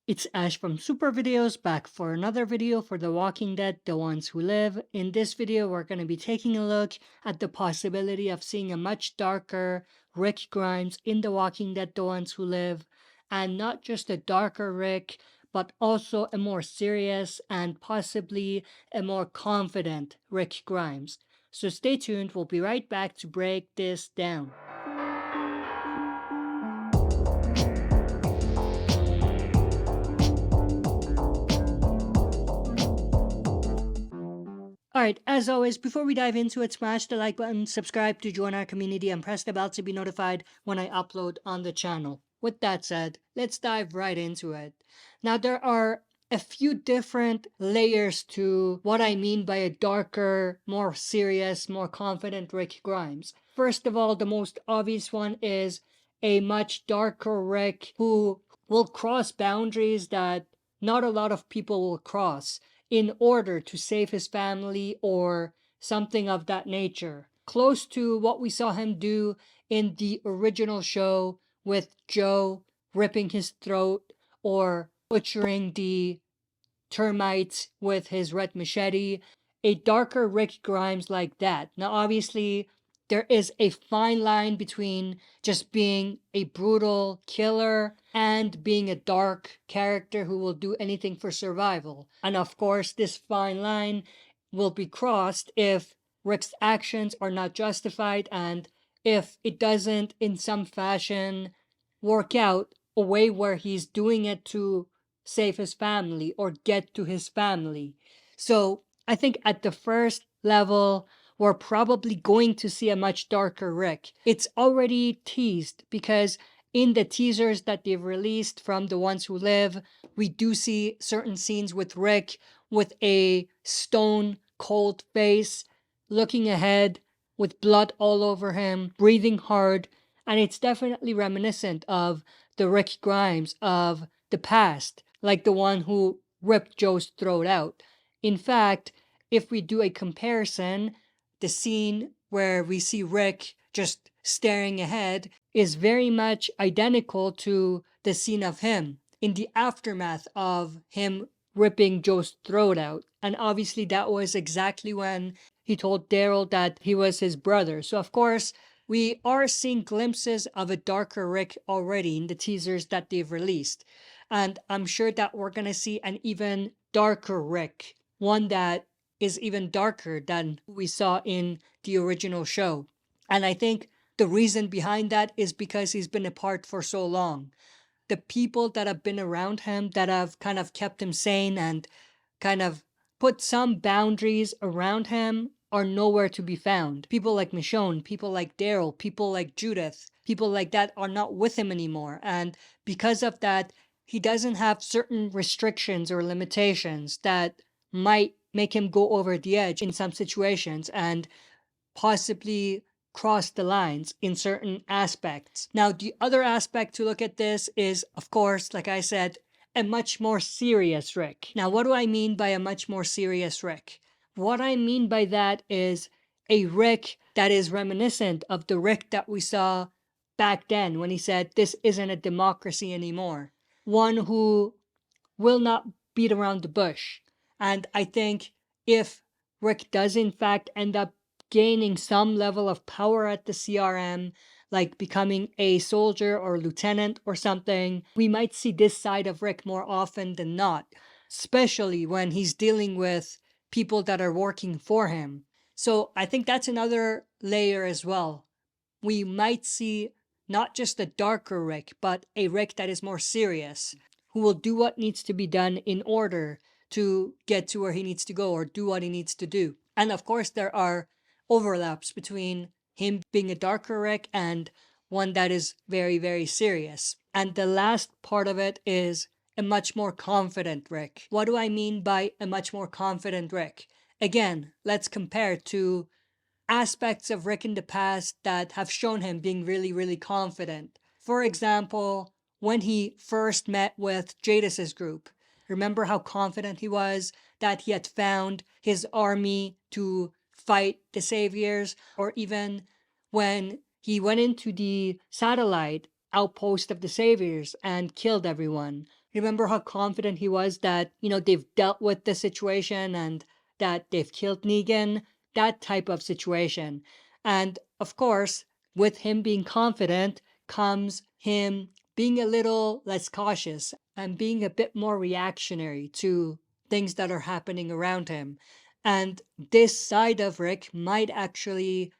It's Ash from SuperVideos back for another video for The Walking Dead, The Ones Who Live. In this video, we're going to be taking a look at the possibility of seeing a much darker Rick Grimes in The Walking Dead, The Ones Who Live. And not just a darker Rick, but also a more serious and possibly a more confident Rick Grimes. So stay tuned, we'll be right back to break this down. Alright, as always, before we dive into it, smash the like button, subscribe to join our community, and press the bell to be notified when I upload on the channel. With that said, let's dive right into it. Now, there are a few different layers to what I mean by a darker, more serious, more confident Rick Grimes. First of all, the most obvious one is a much darker Rick who will cross boundaries that not a lot of people will cross in order to save his family or something of that nature. Close to what we saw him do in the original show with Joe ripping his throat or butchering the termites with his red machete. A darker Rick Grimes like that. Now, obviously, there is a fine line between just being a brutal killer and being a dark character who will do anything for survival. And of course, this fine line will be crossed if Rick's actions are not justified and if it doesn't, in some fashion, work out a way where he's doing it to save his family or get to his family. So I think at the first level, we're probably going to see a much darker Rick. It's already teased because in the teasers that they've released from The Ones Who Live, we do see certain scenes with Rick with a stone cold face, looking ahead with blood all over him, breathing hard, and it's definitely reminiscent of the Rick Grimes of the past, like the one who ripped Joe's throat out. In fact, if we do a comparison, the scene where we see Rick just staring ahead is very much identical to the scene of him in the aftermath of him ripping Joe's throat out. And obviously that was exactly when he told Daryl that he was his brother. So of course, we are seeing glimpses of a darker Rick already in the teasers that they've released. And I'm sure that we're going to see an even darker Rick, one that is even darker than we saw in the original show. And I think the reason behind that is because he's been apart for so long. The people that have been around him that have kind of kept him sane and kind of put some boundaries around him are nowhere to be found. People like Michonne, people like Daryl, people like Judith, people like that are not with him anymore. And because of that, he doesn't have certain restrictions or limitations that might make him go over the edge in some situations and possibly cross the lines in certain aspects. Now, the other aspect to look at this is, of course, like I said, a much more serious Rick. Now, what do I mean by a much more serious Rick? What I mean by that is a Rick that is reminiscent of the Rick that we saw back then when he said, "This isn't a democracy anymore." One who will not beat around the bush. And I think if Rick does in fact end up gaining some level of power at the CRM, like becoming a soldier or lieutenant or something, we might see this side of Rick more often than not, especially when he's dealing with people that are working for him. So I think that's another layer as well. We might see not just a darker Rick, but a Rick that is more serious, who will do what needs to be done in order to get to where he needs to go or do what he needs to do. And of course, there are overlaps between him being a darker Rick and one that is very, very serious. And the last part of it is a much more confident Rick. What do I mean by a much more confident Rick? Again, let's compare to aspects of Rick in the past that have shown him being really, really confident. For example, when he first met with Jadis's group, remember how confident he was that he had found his army to fight the Saviors? Or even when he went into the satellite outpost of the Saviors and killed everyone? Remember how confident he was that, they've dealt with the situation and that they've killed Negan? That type of situation. And of course, with him being confident comes him being a little less cautious and being a bit more reactionary to things that are happening around him. And this side of Rick might actually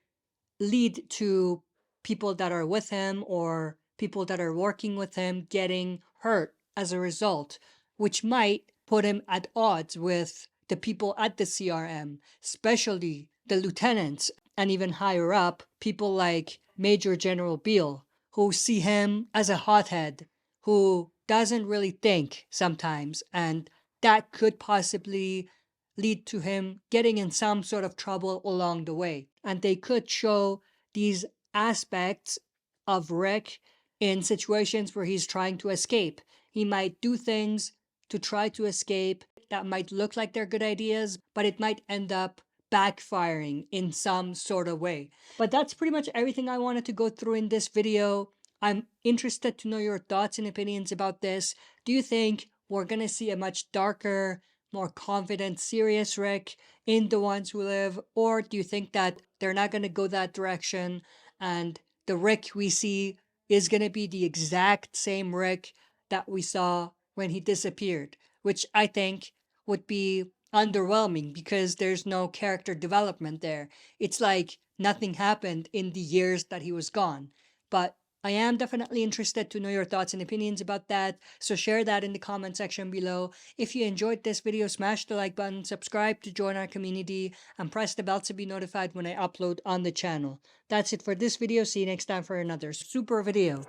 lead to people that are with him or people that are working with him getting hurt as a result, which might put him at odds with the people at the CRM, especially the lieutenants and even higher up, people like Major General Beale, who see him as a hothead, who doesn't really think sometimes, and that could possibly lead to him getting in some sort of trouble along the way. And they could show these aspects of Rick in situations where he's trying to escape. He might do things to try to escape that might look like they're good ideas, but it might end up backfiring in some sort of way. But that's pretty much everything I wanted to go through in this video. I'm interested to know your thoughts and opinions about this. Do you think we're going to see a much darker, more confident, serious Rick in The Ones Who Live? Or do you think that they're not going to go that direction and the Rick we see is going to be the exact same Rick that we saw when he disappeared? Which I think would be underwhelming because there's no character development there. It's like nothing happened in the years that he was gone. But I am definitely interested to know your thoughts and opinions about that, so share that in the comment section below. If you enjoyed this video, smash the like button, subscribe to join our community, and press the bell to be notified when I upload on the channel. That's it for this video. See you next time for another super video.